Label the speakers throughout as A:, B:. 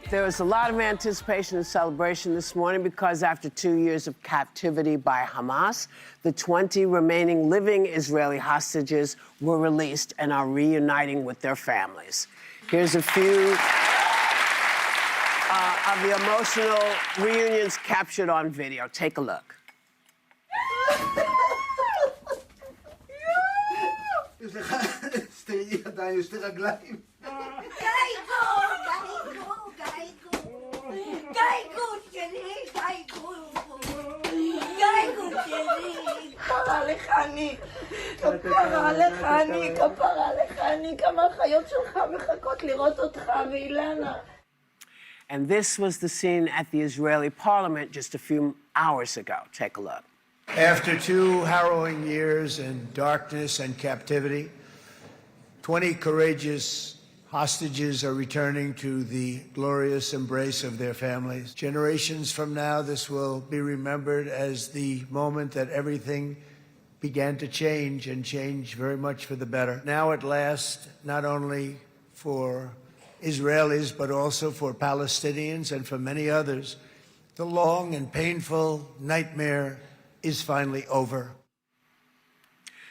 A: There was a lot of anticipation and celebration this morning because after 2 years of captivity by Hamas, the 20 remaining living Israeli hostages were released and are reuniting with their families. Here's a few of the emotional reunions captured on video. Take a look. And this was the scene at the Israeli parliament just a few hours ago. Take a look.
B: After 2 harrowing years in darkness and captivity, 20 courageous hostages are returning to the glorious embrace of their families. Generations from now, this will be remembered as the moment that everything began to change, and change very much for the better. Now at last, not only for Israelis, but also for Palestinians and for many others, the long and painful nightmare is finally over.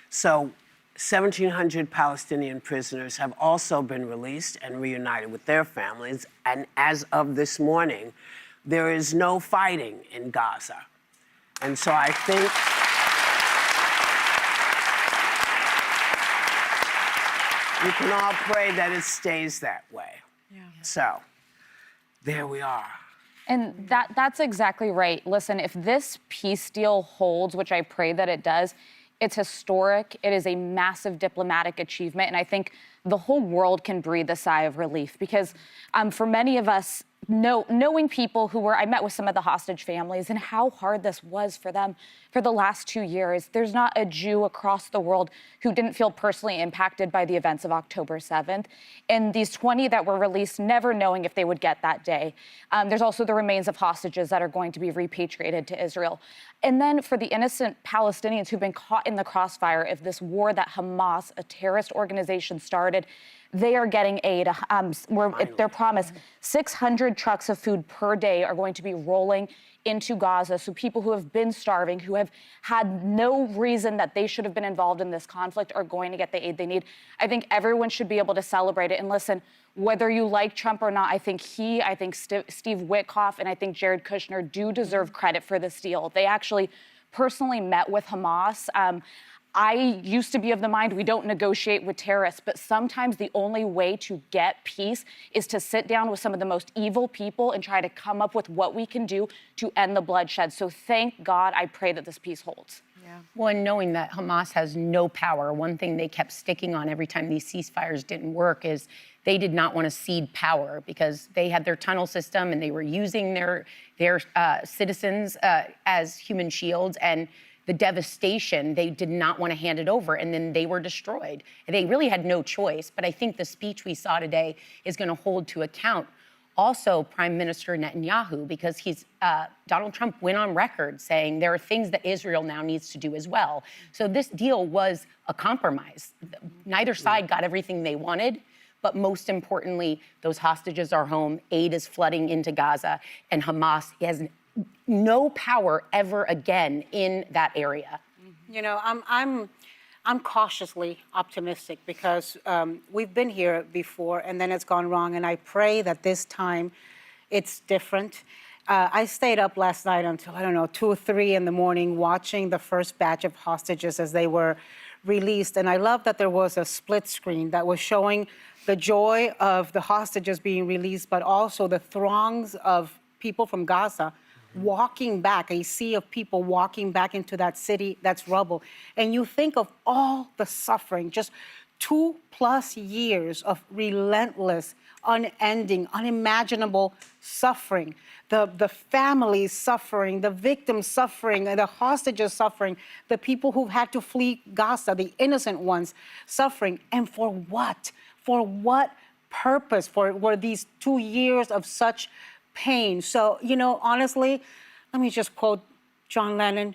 A: So 1,700 Palestinian prisoners have also been released and reunited with their families. And as of this morning, there is no fighting in Gaza. And so I think we can all pray that it stays that way. Yeah. So there we are.
C: And that's exactly right. Listen, if this peace deal holds, which I pray that it does, it's historic. It is a massive diplomatic achievement. And I think the whole world can breathe a sigh of relief because for many of us, knowing people who were, I met with some of the hostage families and how hard this was for them for the last 2 years. There's not a Jew across the world who didn't feel personally impacted by the events of October 7th. And these 20 that were released, never knowing if they would get that day. There's also the remains of hostages that are going to be repatriated to Israel. And then for the innocent Palestinians who've been caught in the crossfire of this war that Hamas, a terrorist organization, started, they are getting aid. They're promised 600 trucks of food per day are going to be rolling into Gaza. So people who have been starving, who have had no reason that they should have been involved in this conflict are going to get the aid they need. I think everyone should be able to celebrate it. And listen, whether you like Trump or not, I think Steve Witkoff and I think Jared Kushner do deserve credit for this deal. They actually personally met with Hamas. I used to be of the mind we don't negotiate with terrorists, but sometimes the only way to get peace is to sit down with some of the most evil people and try to come up with what we can do to end the bloodshed. So thank God, I pray that this peace holds.
D: Yeah. Well, and knowing that Hamas has no power, one thing they kept sticking on every time these ceasefires didn't work is they did not want to cede power because they had their tunnel system and they were using their citizens as human shields, and the devastation, they did not want to hand it over, and then they were destroyed. They really had no choice, but I think the speech we saw today is going to hold to account also Prime Minister Netanyahu, because Donald Trump went on record saying there are things that Israel now needs to do as well. So this deal was a compromise. Neither side got everything they wanted, but most importantly, those hostages are home, aid is flooding into Gaza, and Hamas has no power ever again in that area.
E: You know, I'm cautiously optimistic because we've been here before and then it's gone wrong, and I pray that this time it's different. I stayed up last night until, I don't know, 2 or 3 in the morning watching the first batch of hostages as they were released, and I love that there was a split screen that was showing the joy of the hostages being released, but also the throngs of people from Gaza walking back, a sea of people walking back into that city that's rubble. And you think of all the suffering, just 2+ years of relentless, unending, unimaginable suffering. The families suffering, the victims suffering, the hostages suffering, the people who've had to flee Gaza, the innocent ones suffering. And for what? For what purpose? Were these 2 years of such pain? So, you know, honestly, let me just quote John Lennon.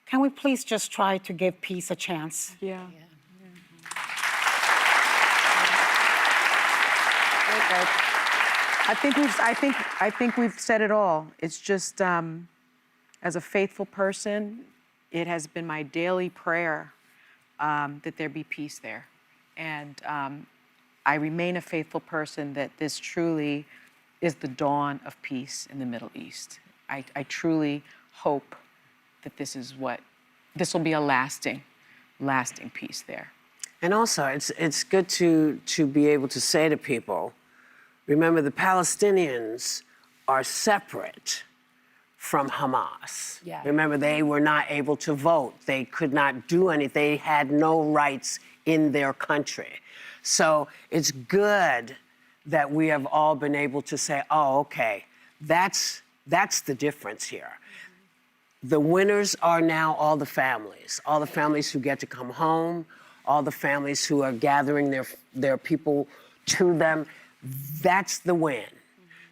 E: Can we please just try to give peace a chance?
C: Yeah.
F: I think we've said it all. It's just, as a faithful person, it has been my daily prayer that there be peace there. And I remain a faithful person that this truly is the dawn of peace in the Middle East. I truly hope that this will be a lasting peace there.
A: And also, it's good to be able to say to people, remember, the Palestinians are separate from Hamas.
D: Yeah.
A: Remember, they were not able to vote. They could not do anything. They had no rights in their country. So it's good that we have all been able to say, oh, okay, that's the difference here. The winners are now all the families who get to come home, all the families who are gathering their people to them. That's the win.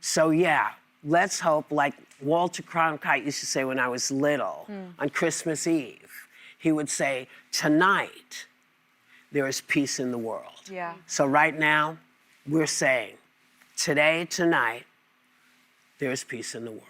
A: So yeah, let's hope, like Walter Cronkite used to say when I was little, on Christmas Eve, he would say, tonight, there is peace in the world.
F: Yeah.
A: So right now, we're saying, today, tonight, there is peace in the world.